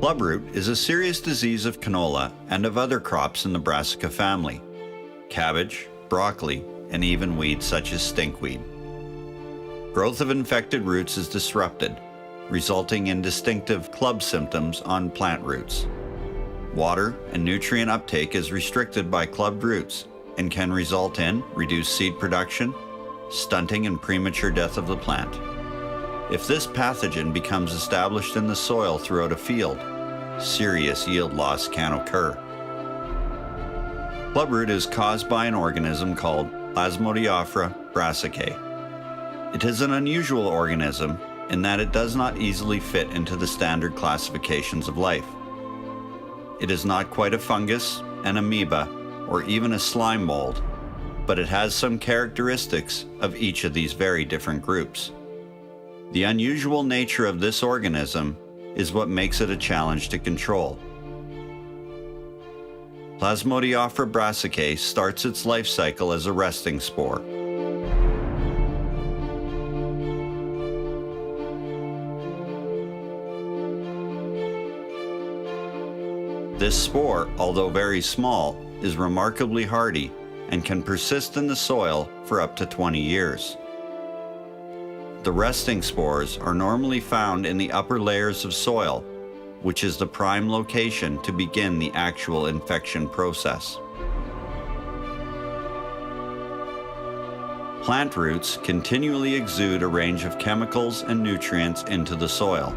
Clubroot is a serious disease of canola and of other crops in the brassica family, cabbage, broccoli, and even weeds such as stinkweed. Growth of infected roots is disrupted, resulting in distinctive club symptoms on plant roots. Water and nutrient uptake is restricted by clubbed roots and can result in reduced seed production, stunting, and premature death of the plant. If this pathogen becomes established in the soil throughout a field, serious yield loss can occur. Clubroot is caused by an organism called Plasmodiaphora brassicae. It is an unusual organism in that it does not easily fit into the standard classifications of life. It is not quite a fungus, an amoeba, or even a slime mold, but it has some characteristics of each of these very different groups. The unusual nature of this organism is what makes it a challenge to control. Plasmodiaphora brassicae starts its life cycle as a resting spore. This spore, although very small, is remarkably hardy and can persist in the soil for up to 20 years. The resting spores are normally found in the upper layers of soil, which is the prime location to begin the actual infection process. Plant roots continually exude a range of chemicals and nutrients into the soil.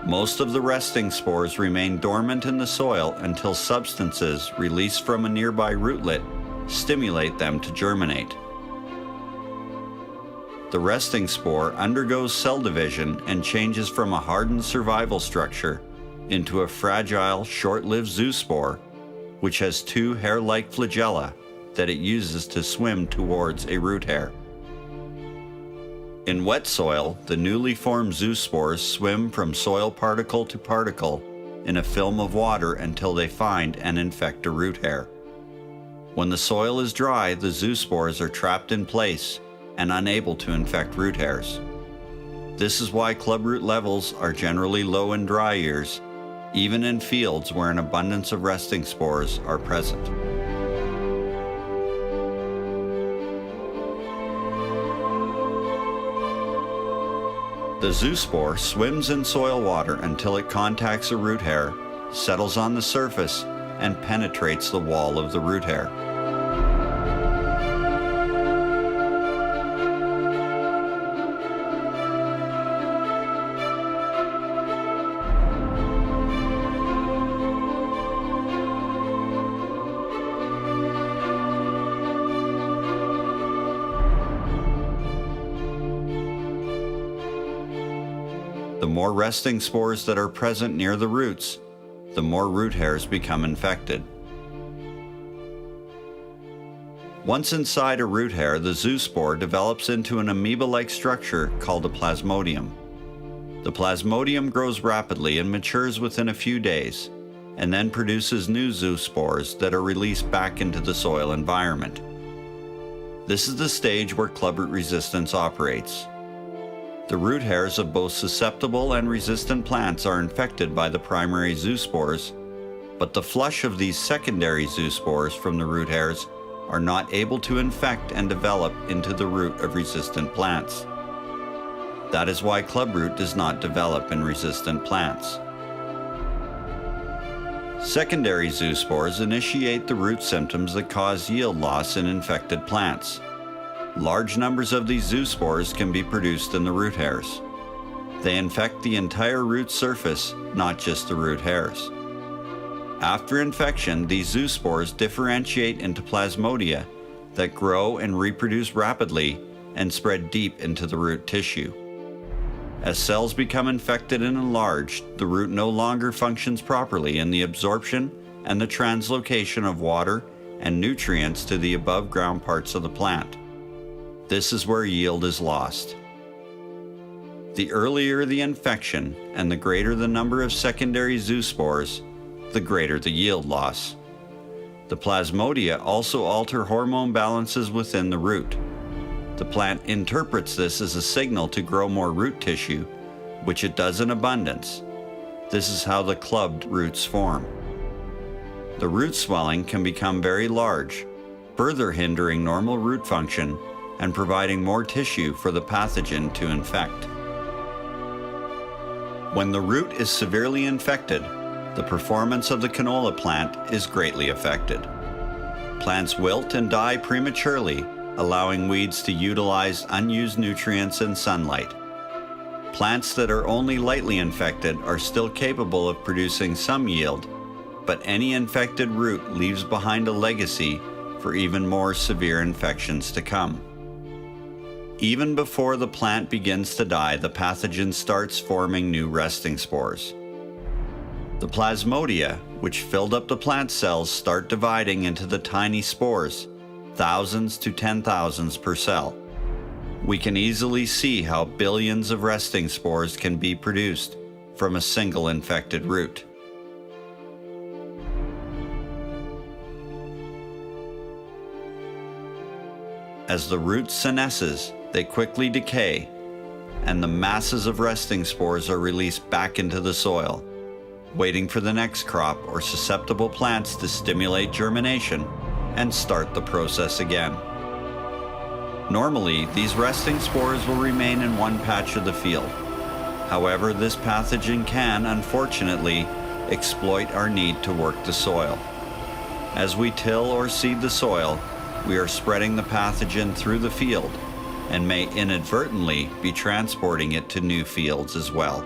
Most of the resting spores remain dormant in the soil until substances released from a nearby rootlet stimulate them to germinate. The resting spore undergoes cell division and changes from a hardened survival structure into a fragile, short-lived zoospore, which has two hair-like flagella that it uses to swim towards a root hair. In wet soil, the newly formed zoospores swim from soil particle to particle in a film of water until they find and infect a root hair. When the soil is dry, the zoospores are trapped in place and unable to infect root hairs. This is why clubroot levels are generally low in dry years, even in fields where an abundance of resting spores are present. The zoospore swims in soil water until it contacts a root hair, settles on the surface, and penetrates the wall of the root hair. The more resting spores that are present near the roots, the more root hairs become infected. Once inside a root hair, the zoospore develops into an amoeba-like structure called a plasmodium. The plasmodium grows rapidly and matures within a few days, and then produces new zoospores that are released back into the soil environment. This is the stage where clubroot resistance operates. The root hairs of both susceptible and resistant plants are infected by the primary zoospores, but the flush of these secondary zoospores from the root hairs are not able to infect and develop into the root of resistant plants. That is why clubroot does not develop in resistant plants. Secondary zoospores initiate the root symptoms that cause yield loss in infected plants. Large numbers of these zoospores can be produced in the root hairs. They infect the entire root surface, not just the root hairs. After infection, these zoospores differentiate into plasmodia that grow and reproduce rapidly and spread deep into the root tissue. As cells become infected and enlarged, the root no longer functions properly in the absorption and the translocation of water and nutrients to the above-ground parts of the plant. This is where yield is lost. The earlier the infection and the greater the number of secondary zoospores, the greater the yield loss. The plasmodia also alter hormone balances within the root. The plant interprets this as a signal to grow more root tissue, which it does in abundance. This is how the clubbed roots form. The root swelling can become very large, further hindering normal root function and providing more tissue for the pathogen to infect. When the root is severely infected, the performance of the canola plant is greatly affected. Plants wilt and die prematurely, allowing weeds to utilize unused nutrients and sunlight. Plants that are only lightly infected are still capable of producing some yield, but any infected root leaves behind a legacy for even more severe infections to come. Even before the plant begins to die, the pathogen starts forming new resting spores. The plasmodia, which filled up the plant cells, start dividing into the tiny spores, thousands to 10,000s per cell. We can easily see how billions of resting spores can be produced from a single infected root. As the root senesces, they quickly decay, and the masses of resting spores are released back into the soil, waiting for the next crop or susceptible plants to stimulate germination and start the process again. Normally, these resting spores will remain in one patch of the field. However, this pathogen can, unfortunately, exploit our need to work the soil. As we till or seed the soil, we are spreading the pathogen through the field and may inadvertently be transporting it to new fields as well.